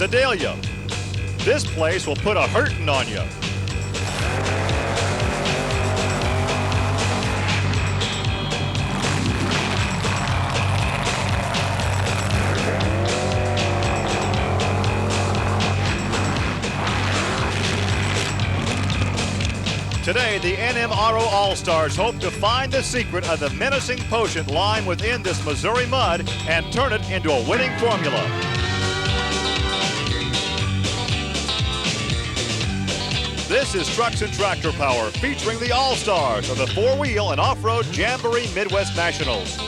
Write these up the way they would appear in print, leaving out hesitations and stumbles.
Sedalia. This place will put a hurtin' on you. Today, the NMRO All-Stars hope to find the secret of the menacing potion lying within this Missouri mud and turn it into a winning formula. This is Trucks and Tractor Power, featuring the All-Stars of the four-wheel and off-road Jamboree Midwest Nationals.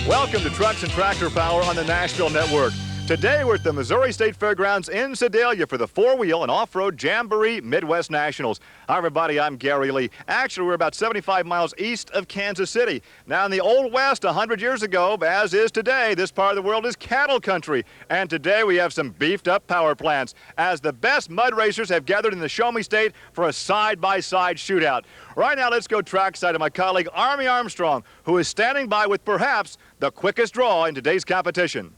Welcome to Trucks and Tractor Power on the Nashville Network. Today we're at the Missouri State Fairgrounds in Sedalia for the four-wheel and off-road Jamboree Midwest Nationals. Hi everybody, I'm Gary Lee. Actually, we're about 75 miles east of Kansas City. Now in the Old West 100 years ago, as is today, this part of the world is cattle country. And today we have some beefed up power plants as the best mud racers have gathered in the Show Me State for a side-by-side shootout. Right now let's go trackside to my colleague Army Armstrong, who is standing by with perhaps the quickest draw in today's competition.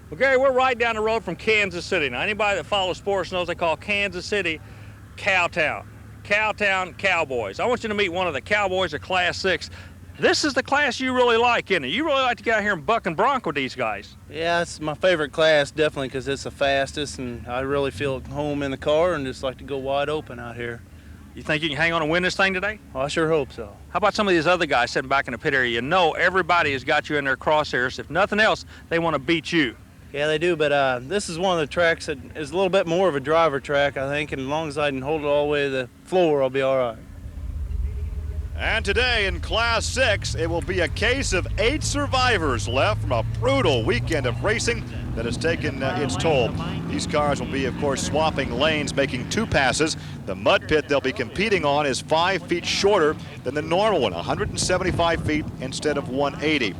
Well, Gary, we're right down the road from Kansas City. Now, anybody that follows sports knows they call Kansas City Cowtown. Cowtown Cowboys. I want you to meet one of the Cowboys of Class 6. This is the class you really like, isn't it? You really like to get out here and buck and bronc with these guys. Yeah, it's my favorite class, definitely, because it's the fastest, and I really feel at home in the car and just like to go wide open out here. You think you can hang on and win this thing today? Well, I sure hope so. How about some of these other guys sitting back in the pit area? You know everybody has got you in their crosshairs. If nothing else, they want to beat you. Yeah, they do, but this is one of the tracks that is a little bit more of a driver track, I think, and as long as I can hold it all the way to the floor, I'll be all right. And today in Class 6, it will be a case of 8 survivors left from a brutal weekend of racing that has taken its toll. These cars will be, of course, swapping lanes, making 2 passes. The mud pit they'll be competing on is 5 feet shorter than the normal one, 175 feet instead of 180.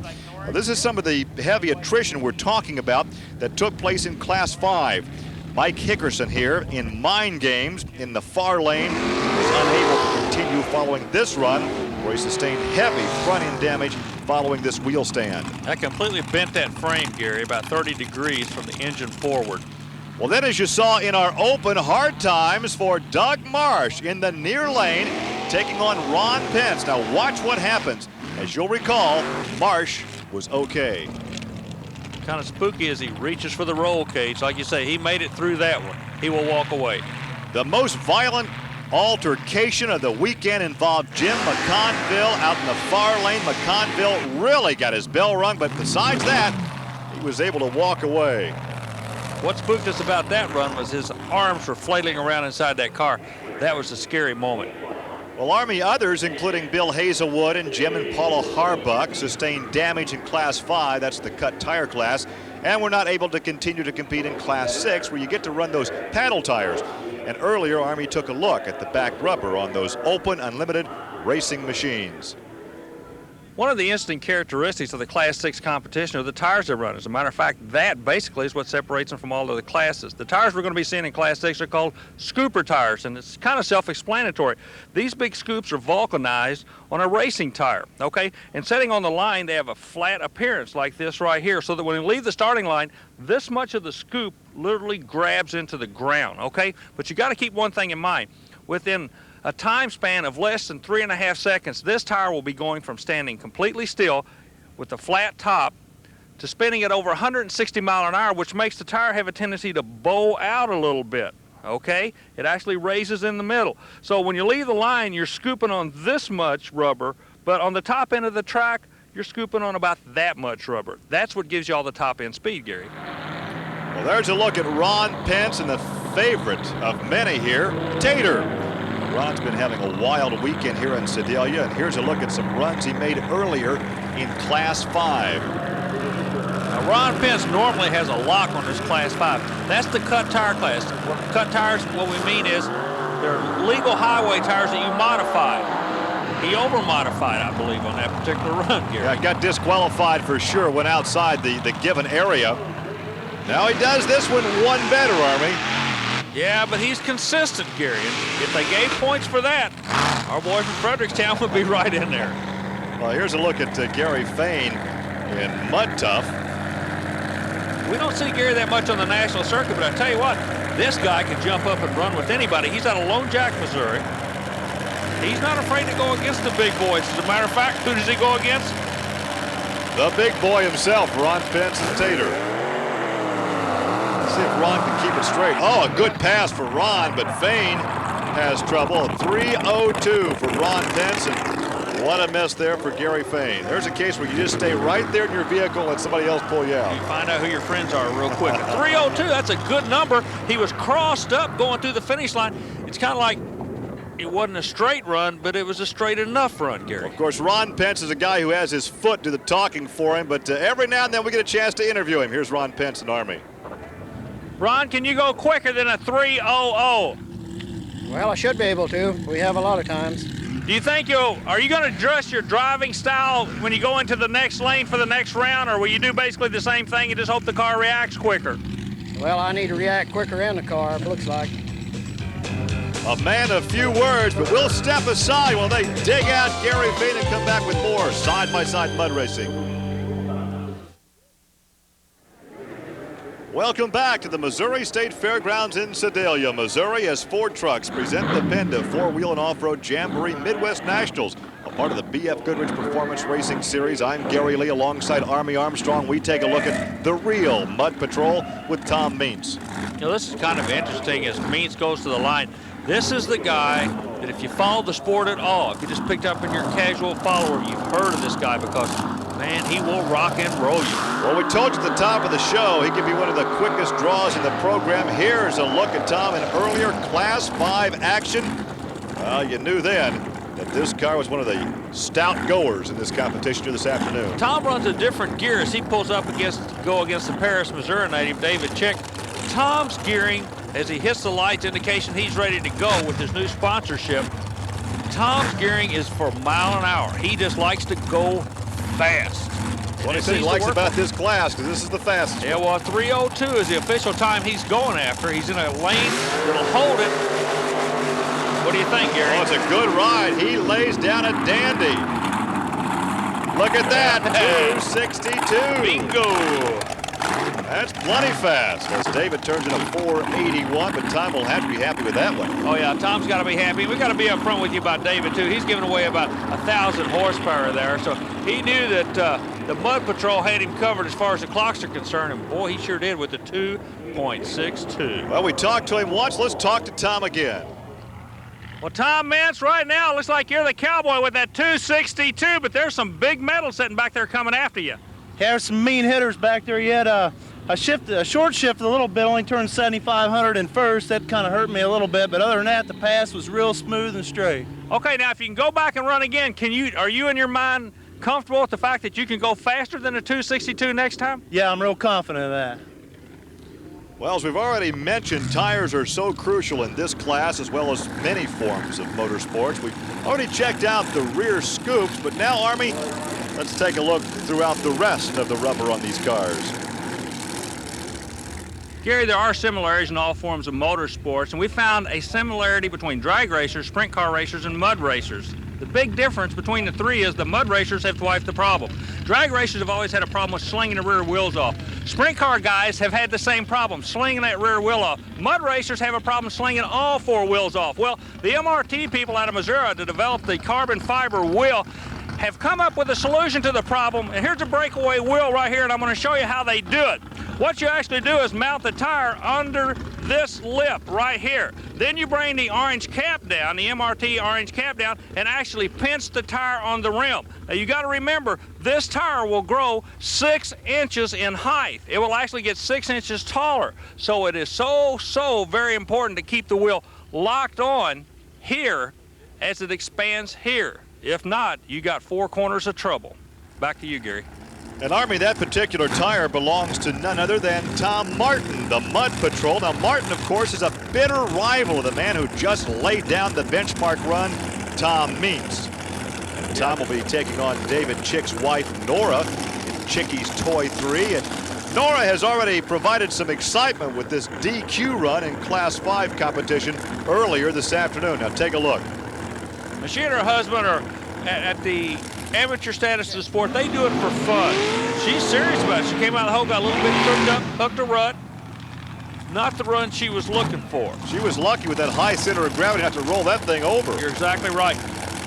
Now, this is some of the heavy attrition we're talking about that took place in Class 5. Mike Hickerson here in Mind Games in the far lane was unable to continue following this run, where he sustained heavy front-end damage following this wheel stand. That completely bent that frame, Gary, about 30 degrees from the engine forward. Well, then, as you saw in our open, hard times for Doug Marsh in the near lane, taking on Ron Pence. Now watch what happens. As you'll recall, Marsh was okay. Kind of spooky as he reaches for the roll cage. Like you say, he made it through that one. He will walk away. The most violent altercation of the weekend involved Jim McConville out in the far lane. McConville really got his bell rung, but besides that, he was able to walk away. What spooked us about that run was his arms were flailing around inside that car. That was a scary moment. Well, Army others, including Bill Hazelwood and Jim and Paula Harbuck, sustained damage in Class 5, that's the cut tire class, and were not able to continue to compete in Class 6, where you get to run those paddle tires. And earlier, Army took a look at the back rubber on those open, unlimited racing machines. One of the interesting characteristics of the Class 6 competition are the tires they run. As a matter of fact, that basically is what separates them from all of the classes. The tires we're going to be seeing in Class 6 are called scooper tires, and it's kind of self-explanatory. These big scoops are vulcanized on a racing tire, okay? And setting on the line, they have a flat appearance like this right here, so that when we leave the starting line, this much of the scoop literally grabs into the ground, okay? But you got to keep one thing in mind. Within a time span of less than 3.5 seconds, this tire will be going from standing completely still with a flat top to spinning at over 160 miles an hour, which makes the tire have a tendency to bow out a little bit, okay? It actually raises in the middle. So when you leave the line, you're scooping on this much rubber, but on the top end of the track, you're scooping on about that much rubber. That's what gives you all the top end speed, Gary. Well, there's a look at Ron Pence and the favorite of many here, Tater. Ron's been having a wild weekend here in Sedalia, and here's a look at some runs he made earlier in Class 5. Now, Ron Pence normally has a lock on this Class 5. That's the cut tire class. Cut tires, what we mean is they're legal highway tires that you modify. He over-modified, I believe, on that particular run, Gary. Yeah, got disqualified for sure, went outside the given area. Now he does this one better, Army. Yeah, but he's consistent, Gary. And if they gave points for that, our boy from Frederickstown would be right in there. Well, here's a look at Gary Fain. in Mud Tough. We don't see Gary that much on the national circuit, but I tell you what, this guy can jump up and run with anybody. He's out of Lone Jack, Missouri. He's not afraid to go against the big boys. As a matter of fact, who does he go against? The big boy himself, Ron Pence and Tater. Let's see if Ron can keep it straight. Oh, a good pass for Ron, but Fain has trouble. 3:02 for Ron Pence, and what a miss there for Gary Fain. There's a case where you just stay right there in your vehicle and let somebody else pull you out. You find out who your friends are real quick. 3:02, that's a good number. He was crossed up going through the finish line. It's kind of like it wasn't a straight run, but it was a straight enough run, Gary. Of course, Ron Pence is a guy who has his foot do the talking for him, but every now and then we get a chance to interview him. Here's Ron Pence in Army. Ron, can you go quicker than a 3:00? Well, I should be able to. We have a lot of times. Do you think are you going to adjust your driving style when you go into the next lane for the next round, or will you do basically the same thing and just hope the car reacts quicker? Well, I need to react quicker in the car, it looks like. A man of few words, but we'll step aside while they dig out Gary Fain and come back with more side-by-side mud racing. Welcome back to the Missouri State Fairgrounds in Sedalia, Missouri, as Ford Trucks present the PENDA four-wheel and off-road Jamboree Midwest Nationals, a part of the B.F. Goodrich Performance Racing Series. I'm Gary Lee alongside Army Armstrong. We take a look at the real Mud Patrol with Tom Meents. You know, this is kind of interesting as Meents goes to the line. This is the guy that if you follow the sport at all, if you just picked up in your casual follower, you've heard of this guy because, man, he will rock and roll you. Well, we told you at the top of the show he could be one of the quickest draws in the program. Here's a look at Tom in earlier Class 5 action. Well, you knew then that this car was one of the stout goers in this competition here this afternoon. Tom runs a different gear as he pulls up against the Paris, Missouri native David Chick. Tom's gearing as he hits the lights, indication he's ready to go with his new sponsorship. Tom's gearing is for mile an hour. He just likes to go fast. What he likes about this class, because this is the fastest. Yeah, well, 3:02 is the official time he's going after. He's in a lane that'll hold it. What do you think, Gary? Oh, it's a good ride. He lays down a dandy. Look at that, 262. Bingo. That's plenty fast as David turns in a 481, but Tom will have to be happy with that one. Oh, yeah, Tom's got to be happy. We've got to be up front with you about David, too. He's giving away about 1,000 horsepower there, so he knew that the Mud Patrol had him covered as far as the clocks are concerned, and boy, he sure did with the 2.62. Well, we talked to him once. Let's talk to Tom again. Well, Tom Meents, right now, looks like you're the cowboy with that 262, but there's some big metal sitting back there coming after you. Yeah, there's some mean hitters back there yet. I short shifted a little bit, only turned 7,500 in first. That kind of hurt me a little bit, but other than that, the pass was real smooth and straight. Okay, now if you can go back and run again, are you in your mind comfortable with the fact that you can go faster than a 262 next time? Yeah, I'm real confident of that. Well, as we've already mentioned, tires are so crucial in this class as well as many forms of motorsports. We've already checked out the rear scoops, but now, Army, let's take a look throughout the rest of the rubber on these cars. Gary, there are similarities in all forms of motorsports, and we found a similarity between drag racers, sprint car racers, and mud racers. The big difference between the three is the mud racers have twice the problem. Drag racers have always had a problem with slinging the rear wheels off. Sprint car guys have had the same problem, slinging that rear wheel off. Mud racers have a problem slinging all four wheels off. Well, the MRT people out of Missouri that developed the carbon fiber wheel have come up with a solution to the problem, and here's a breakaway wheel right here, and I'm going to show you how they do it. What you actually do is mount the tire under this lip right here. Then you bring the orange cap down, the MRT orange cap down, and actually pinch the tire on the rim. Now you got to remember, this tire will grow 6 inches in height. It will actually get 6 inches taller. So it is so very important to keep the wheel locked on here as it expands here. If not, you got 4 corners of trouble. Back to you, Gary. And Army, that particular tire belongs to none other than Tom Martin, the Mud Patrol. Now, Martin, of course, is a bitter rival of the man who just laid down the benchmark run, Tom Meents. And Tom will be taking on David Chick's wife, Nora, in Chickie's Toy 3. And Nora has already provided some excitement with this DQ run in Class 5 competition earlier this afternoon. Now, take a look. She and her husband are at the amateur status of the sport. They do it for fun. She's serious about it. She came out of the hole, got a little bit crooked up, hooked a rut. Not the run she was looking for. She was lucky with that high center of gravity not to roll that thing over. You're exactly right.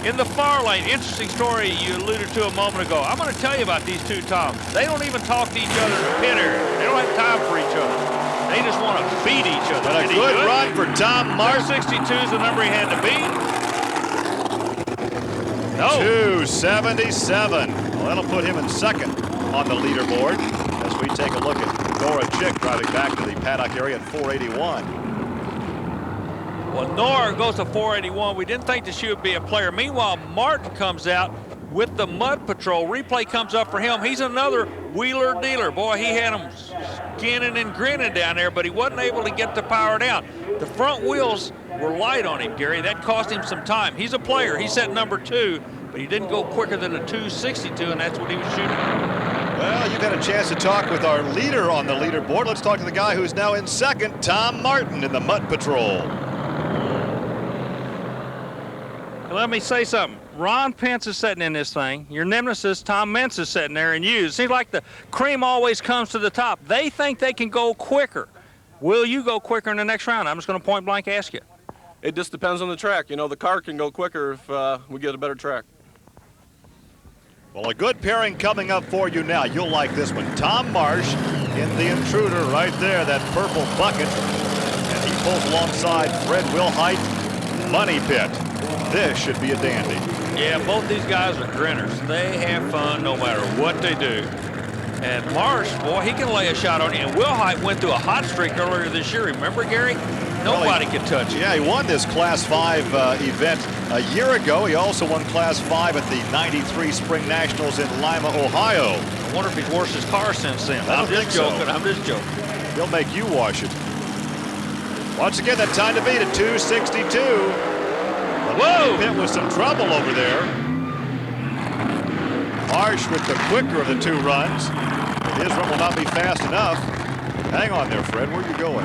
In the far lane, interesting story you alluded to a moment ago. I'm going to tell you about these two Toms. They don't even talk to each other in the pit area. They don't have time for each other. They just want to beat each other. But a good run for Tom Martin. 62 is the number he had to beat. No. 277. Well, that'll put him in second on the leaderboard as we take a look at Nora Chick driving back to the paddock area at 481. Well, Nora goes to 481. We didn't think that she would be a player. Meanwhile, Martin comes out with the Mud Patrol. Replay comes up for him. He's another wheeler dealer. Boy, he had him skinning and grinning down there, but he wasn't able to get the power down. The front wheels were light on him, Gary. That cost him some time. He's a player. He set number 2, but he didn't go quicker than a 262, and that's what he was shooting. Well, you've had a chance to talk with our leader on the leaderboard. Let's talk to the guy who's now in second, Tom Martin in the Mud Patrol. Let me say something. Ron Pence is sitting in this thing. Your nemesis, Tom Mintz, is sitting there, and you. It seems like the cream always comes to the top. They think they can go quicker. Will you go quicker in the next round? I'm just going to point blank ask you. It just depends on the track. You know, the car can go quicker if we get a better track. Well, a good pairing coming up for you now. You'll like this one. Tom Marsh in the Intruder right there, that purple bucket. And he pulls alongside Fred Wilhite, Money Pit. This should be a dandy. Yeah, both these guys are grinners. They have fun no matter what they do. And Marsh, boy, he can lay a shot on you. And Wilhite went through a hot streak earlier this year. Remember, Gary? Nobody could touch him. Yeah, he won this Class 5 event a year ago. He also won Class 5 at the 93 Spring Nationals in Lima, Ohio. I wonder if he's washed his car since then. I don't I'm just think so. joking. I'm just joking. He'll make you wash it. Once again, that time to beat at 262. Whoa! Pit with some trouble over there. Marsh with the quicker of the two runs. His run will not be fast enough. Hang on there, Fred. Where are you going?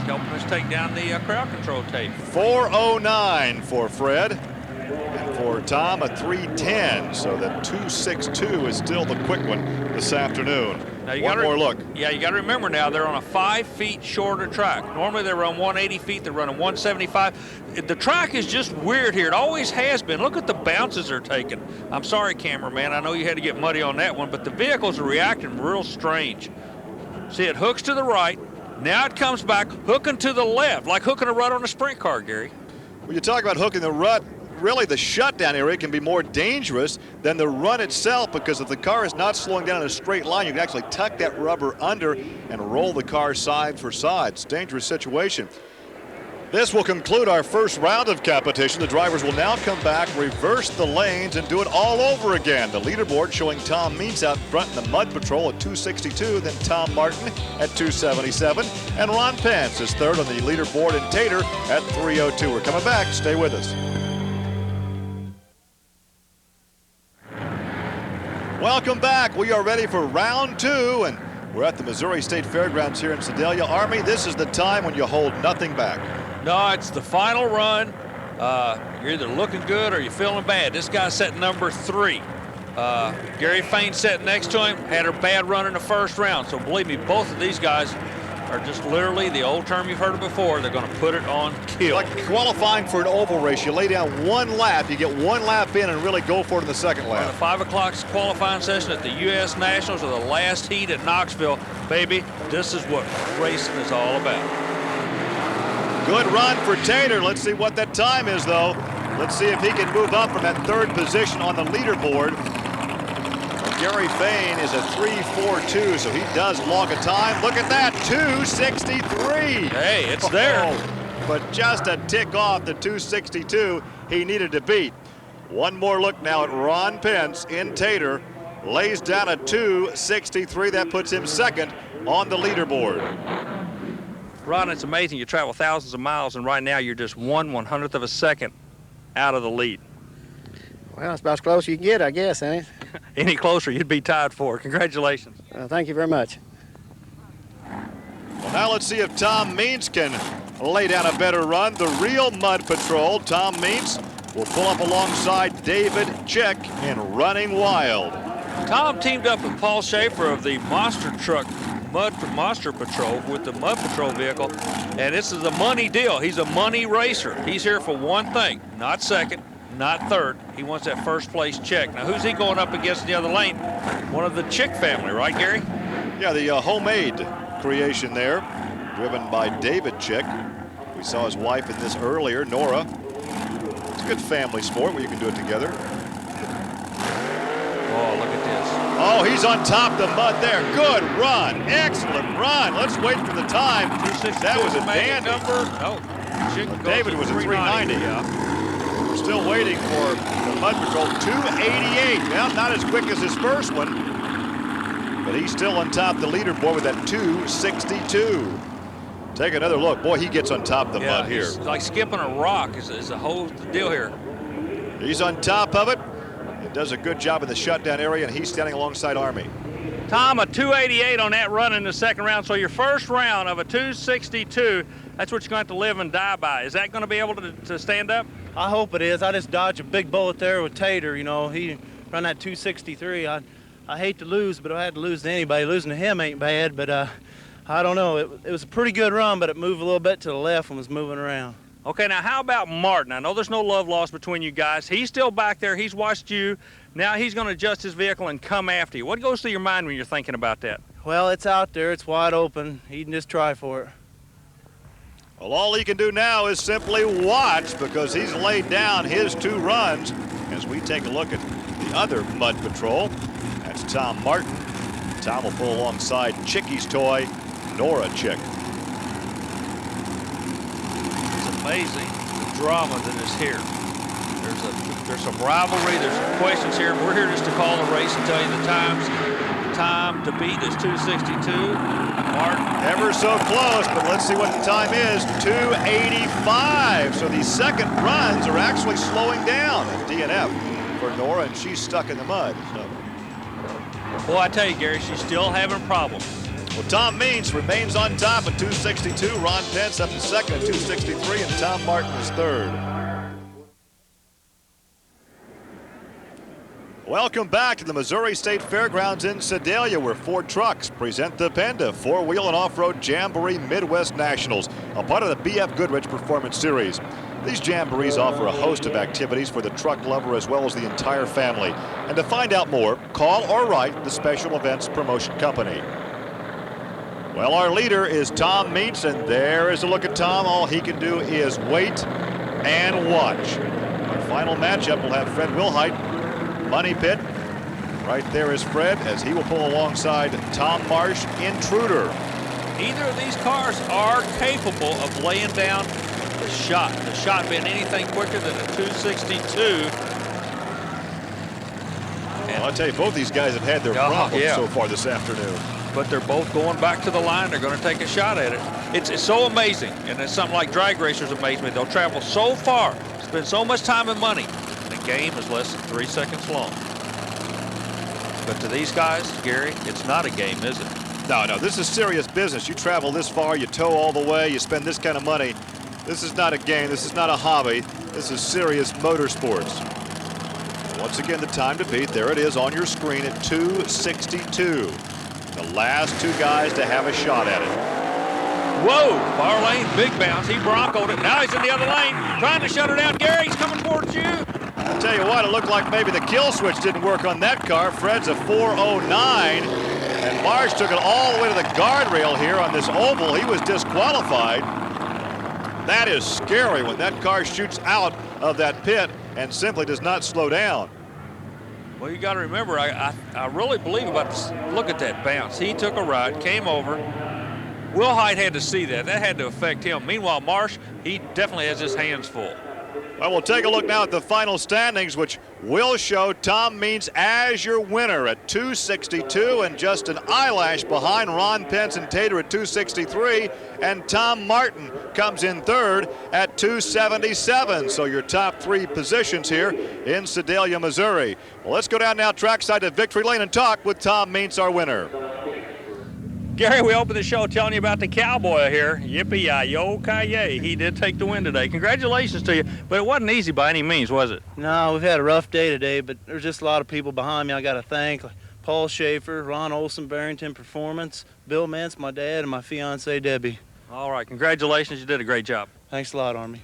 Helping us take down the crowd control tape. 409 for Fred. And for Tom, a 310. So that 262 is still the quick one this afternoon. Now you One more look. Yeah, you got to remember now they're on a 5 feet shorter track. Normally they run 180 feet. They're running 175. The track is just weird here. It always has been. Look at the bounces they're taking. I'm sorry, cameraman. I know you had to get muddy on that one, but the vehicles are reacting real strange. See, it hooks to the right. Now it comes back, hooking to the left, like hooking a rut on a sprint car, Gary. When you talk about hooking the rut, really the shutdown area can be more dangerous than the run itself, because if the car is not slowing down in a straight line, you can actually tuck that rubber under and roll the car side for side. It's a dangerous situation. This will conclude our first round of competition. The drivers will now come back, reverse the lanes, and do it all over again. The leaderboard showing Tom Means out front in the Mud Patrol at 262, then Tom Martin at 277, and Ron Pence is third on the leaderboard in Tater at 302. We're coming back. Stay with us. Welcome back. We are ready for round 2, and we're at the Missouri State Fairgrounds here in Sedalia. Army, this is the time when you hold nothing back. No, it's the final run. You're either looking good or you're feeling bad. This guy's set number 3. Gary Fain sat next to him, had her bad run in the first round. So believe me, both of these guys are just literally the old term you've heard it before. They're going to put it on kill. Like qualifying for an oval race, you lay down one lap, you get one lap in and really go for it in the second On the lap. 5 o'clock qualifying session at the U.S. Nationals, or the last heat at Knoxville, baby, this is what racing is all about. Good run for Tater. Let's see what that time is, though. Let's see if he can move up from that third position on the leaderboard. Well, Gary Fain is a 3:42, so he does log a time. Look at that, 2:63. Hey, it's there. But just a tick off the 2:62 he needed to beat. One more look now at Ron Pence in Tater. Lays down a 2:63. That puts him second on the leaderboard. Ron, it's amazing. You travel thousands of miles, and right now you're just 1/100th of a second out of the lead. Well, it's about as close as you can get, I guess, ain't it? Any closer, you'd be tied for. Congratulations. Thank you very much. Well, now let's see if Tom Means can lay down a better run. The real Mud Patrol, Tom Means, will pull up alongside David Chick in Running Wild. Tom teamed up with Paul Schaefer of the Monster Patrol with the Mud Patrol vehicle, and this is a money deal. He's a money racer. He's here for one thing, not second, not third. He wants that first place check. Now, who's he going up against in the other lane? One of the Chick family, right, Gary? Yeah, the homemade creation there, driven by David Chick. We saw his wife in this earlier, Nora. It's a good family sport where you can do it together. Oh, look at this. Oh, he's on top of the mud there. Good run. Excellent run. Let's wait for the time. That was a dandy. Oh, David was a 390. Yeah. We're still waiting for the Mud Patrol. 288. Well, not as quick as his first one, but he's still on top of the leaderboard with that 262. Take another look. Boy, he gets on top of the mud here. It's like skipping a rock is the whole deal here. He's on top of it. He does a good job in the shutdown area, and he's standing alongside Army. Tom, a 288 on that run in the second round. So your first round of a 262, that's what you're going to have to live and die by. Is that going to be able to stand up? I hope it is. I just dodged a big bullet there with Tater. You know, he run that 263. I hate to lose, but if I had to lose to anybody, losing to him ain't bad. But I don't know. It was a pretty good run, but it moved a little bit to the left and was moving around. Okay, now how about Martin? I know there's no love lost between you guys. He's still back there. He's watched you. Now he's going to adjust his vehicle and come after you. What goes through your mind when you're thinking about that? Well, it's out there. It's wide open. He can just try for it. Well, all he can do now is simply watch, because he's laid down his 2 runs. As we take a look at the other Mud Patrol, that's Tom Martin. Tom will pull alongside Chicky's toy, Nora Chick. It's amazing the drama that is here. There's some rivalry, there's some questions here. We're here just to call the race and tell you the times. The time to beat is 262. Martin. Ever so close, but let's see what the time is. 285. So these second runs are actually slowing down. A DNF for Nora, and she's stuck in the mud. So. Boy, I tell you, Gary, she's still having problems. Well, Tom Means remains on top at 262. Ron Pence up in second at 263, and Tom Martin is third. Welcome back to the Missouri State Fairgrounds in Sedalia, where Ford Trucks present the Penda 4-Wheel and Off-Road Jamboree Midwest Nationals, a part of the BF Goodrich Performance Series. These jamborees offer a host of activities for the truck lover as well as the entire family. And to find out more, call or write the Special Events Promotion Company. Well, our leader is Tom Meents, and there is a look at Tom. All he can do is wait and watch. Our final matchup will have Fred Wilhite, Money Pit. Right there is Fred, as he will pull alongside Tom Marsh, Intruder. Either of these cars are capable of laying down the shot being anything quicker than a 262. Well, I'll tell you, both these guys have had their problems so far this afternoon. But they're both going back to the line. They're going to take a shot at it. It's so amazing, and it's something like drag racers amaze me. They'll travel so far, spend so much time and money, and the game is less than 3 seconds long. But to these guys, Gary, it's not a game, is it? No, this is serious business. You travel this far, you tow all the way, you spend this kind of money. This is not a game. This is not a hobby. This is serious motorsports. Once again, the time to beat. There it is on your screen at 262. The last 2 guys to have a shot at it. Whoa, far lane, big bounce. He broncoed it. Now he's in the other lane, trying to shut her down. Gary, he's coming towards you. I'll tell you what, it looked like maybe the kill switch didn't work on that car. Fred's a 409, and Marsh took it all the way to the guardrail here on this oval. He was disqualified. That is scary when that car shoots out of that pit and simply does not slow down. Well, you got to remember, I really believe about this. Look at that bounce. He took a ride, came over. Wilhite had to see that. That had to affect him. Meanwhile, Marsh, he definitely has his hands full. Well, we'll take a look now at the final standings, which will show Tom Meents as your winner at 262 and just an eyelash behind Ron Pence and Tater at 263. And Tom Martin comes in third at 277. So your top 3 positions here in Sedalia, Missouri. Well, let's go down now trackside to Victory Lane and talk with Tom Meents, our winner. Gary, we opened the show telling you about the cowboy here. Yippee-yi-yo-ki-yay. He did take the win today. Congratulations to you, but it wasn't easy by any means, was it? No, we've had a rough day today, but there's just a lot of people behind me I got to thank. Like Paul Schaefer, Ron Olson, Barrington Performance, Bill Mintz, my dad, and my fiancee, Debbie. All right, congratulations. You did a great job. Thanks a lot, Army.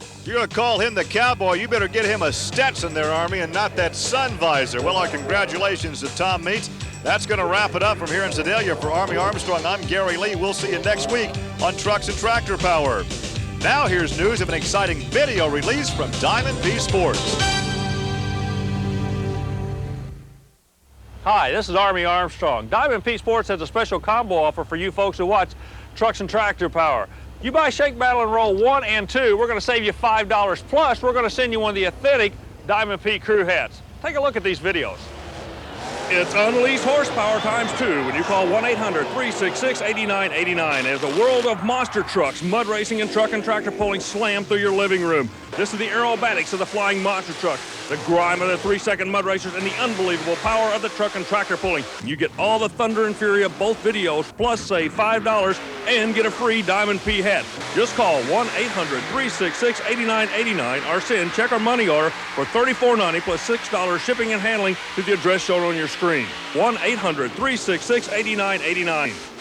If you're going to call him the cowboy, you better get him a Stetson there, Army, and not that sun visor. Well, our congratulations to Tom Meets. That's going to wrap it up from here in Sedalia. For Army Armstrong, I'm Gary Lee. We'll see you next week on Trucks and Tractor Power. Now here's news of an exciting video release from Diamond P Sports. Hi, this is Army Armstrong. Diamond P Sports has a special combo offer for you folks who watch Trucks and Tractor Power. You buy Shake, Battle, and Roll 1 and 2, we're going to save you $5, plus we're going to send you one of the authentic Diamond P crew hats. Take a look at these videos. It's unleashed horsepower times 2 when you call 1-800-366-8989 as the world of monster trucks, mud racing, and truck and tractor pulling slam through your living room. This is the aerobatics of the flying monster truck, the grime of the 3-second mud racers, and the unbelievable power of the truck and tractor pulling. You get all the thunder and fury of both videos, plus save $5 and get a free Diamond P hat. Just call 1-800-366-8989 or send check or money order for $34.90 plus $6 shipping and handling to the address shown on your screen. 1-800-366-8989.